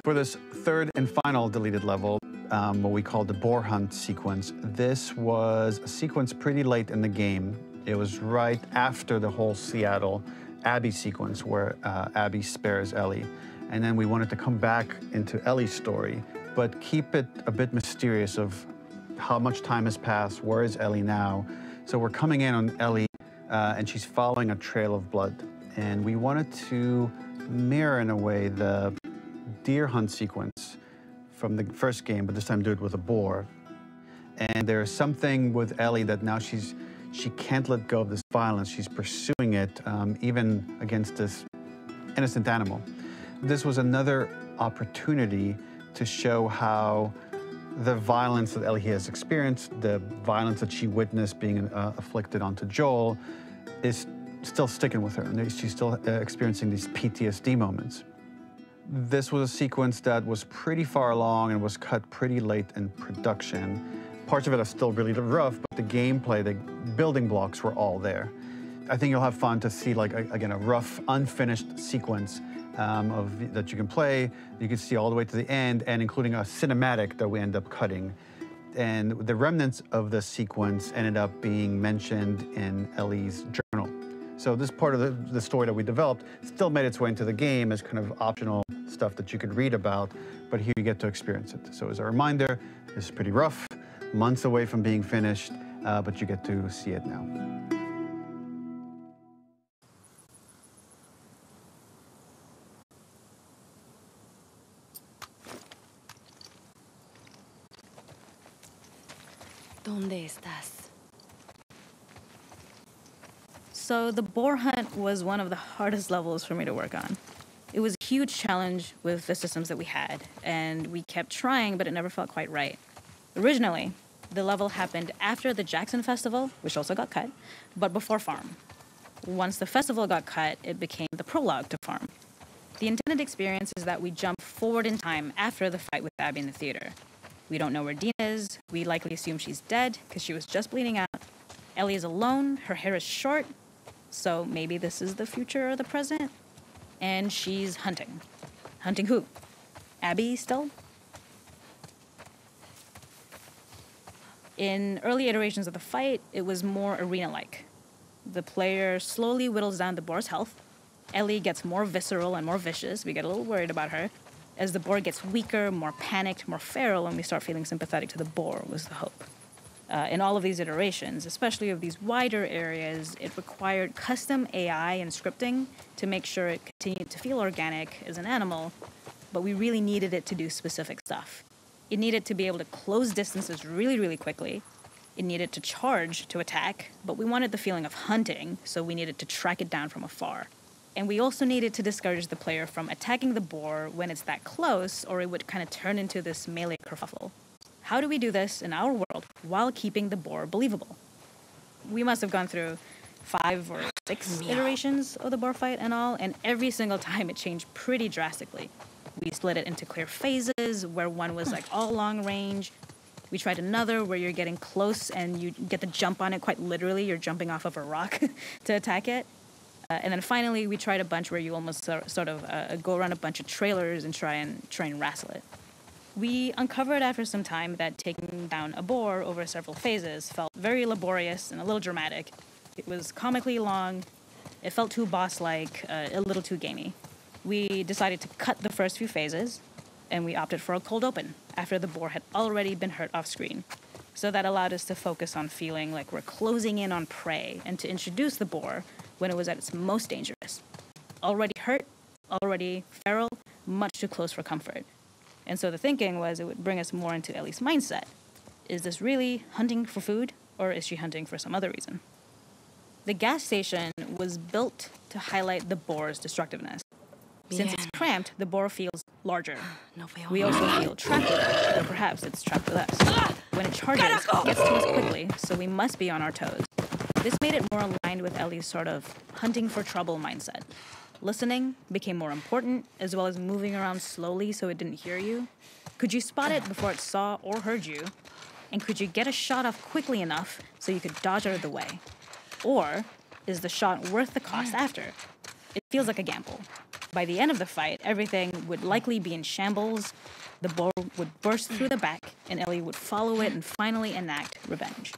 For this third and final deleted level, what we call the boar hunt sequence, this was a sequence pretty late in the game. It was right after the whole Seattle Abby sequence where Abby spares Ellie. And then we wanted to come back into Ellie's story, but keep it a bit mysterious of how much time has passed, where is Ellie now? So we're coming in on Ellie and she's following a trail of blood. And we wanted to mirror in a way the deer hunt sequence from the first game, but this time do it with a boar. And there's something with Ellie that now she can't let go of this violence. She's pursuing it even against this innocent animal. This was another opportunity to show how the violence that Ellie has experienced, the violence that she witnessed being afflicted onto Joel, is still sticking with her, and she's still experiencing these PTSD moments. This was a sequence that was pretty far along and was cut pretty late in production. Parts of it are still really rough, but the gameplay, the building blocks were all there. I think you'll have fun to see, like, again, a rough, unfinished sequence that you can play. You can see all the way to the end, and including a cinematic that we end up cutting. And the remnants of the sequence ended up being mentioned in Ellie's journal. So this part of the story that we developed still made its way into the game as kind of optional stuff that you could read about, but here you get to experience it. So as a reminder, it's pretty rough, months away from being finished, but you get to see it now. ¿Dónde estás? So the boar hunt was one of the hardest levels for me to work on. It was a huge challenge with the systems that we had, and we kept trying, but it never felt quite right. Originally, the level happened after the Jackson Festival, which also got cut, but before Farm. Once the festival got cut, it became the prologue to Farm. The intended experience is that we jump forward in time after the fight with Abby in the theater. We don't know where Dean is. We likely assume she's dead because she was just bleeding out. Ellie is alone. Her hair is short. So maybe this is the future or the present. And she's hunting. Hunting who? Abby still? In early iterations of the fight, it was more arena-like. The player slowly whittles down the boar's health. Ellie gets more visceral and more vicious. We get a little worried about her. As the boar gets weaker, more panicked, more feral, and we start feeling sympathetic to the boar was the hope. In all of these iterations, especially of these wider areas, it required custom AI and scripting to make sure it continued to feel organic as an animal, but we really needed it to do specific stuff. It needed to be able to close distances really, really quickly. It needed to charge to attack, but we wanted the feeling of hunting, so we needed to track it down from afar. And we also needed to discourage the player from attacking the boar when it's that close, or it would kind of turn into this melee kerfuffle. How do we do this in our world while keeping the boar believable? We must have gone through 5 or 6 iterations of the boar fight and all, and every single time it changed pretty drastically. We split it into clear phases, where one was like all long range. We tried another where you're getting close and you get the jump on it quite literally. You're jumping off of a rock to attack it. And then finally, we tried a bunch where you almost sort of go around a bunch of trailers and try and wrestle it. We uncovered after some time that taking down a boar over several phases felt very laborious and a little dramatic. It was comically long, it felt too boss-like, a little too gamey. We decided to cut the first few phases, and we opted for a cold open after the boar had already been hurt off-screen. So that allowed us to focus on feeling like we're closing in on prey and to introduce the boar when it was at its most dangerous. Already hurt, already feral, much too close for comfort. And so the thinking was it would bring us more into Ellie's mindset. Is this really hunting for food, or is she hunting for some other reason? The gas station was built to highlight the boar's destructiveness. Since it's cramped, the boar feels larger. We also feel trapped with it, or perhaps it's trapped with us. When it charges, it gets to us quickly, so we must be on our toes. This made it more aligned with Ellie's sort of hunting for trouble mindset. Listening became more important, as well as moving around slowly so it didn't hear you. Could you spot it before it saw or heard you? And could you get a shot off quickly enough so you could dodge out of the way? Or is the shot worth the cost after? It feels like a gamble. By the end of the fight, everything would likely be in shambles, the boar would burst through the back, and Ellie would follow it and finally enact revenge.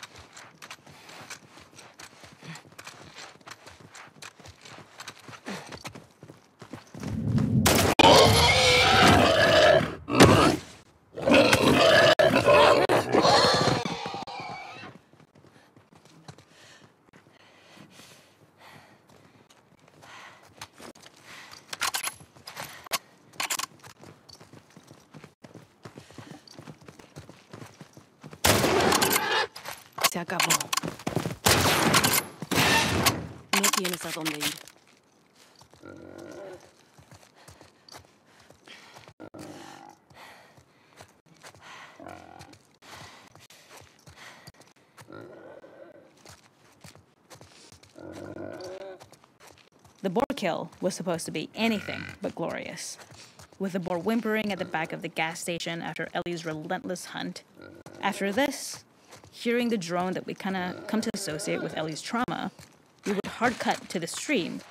Se acabó. No tienes a dónde ir. The boar kill was supposed to be anything but glorious, with the boar whimpering at the back of the gas station after Ellie's relentless hunt. After this, hearing the drone that we kind of come to associate with Ellie's trauma, we would hard cut to the stream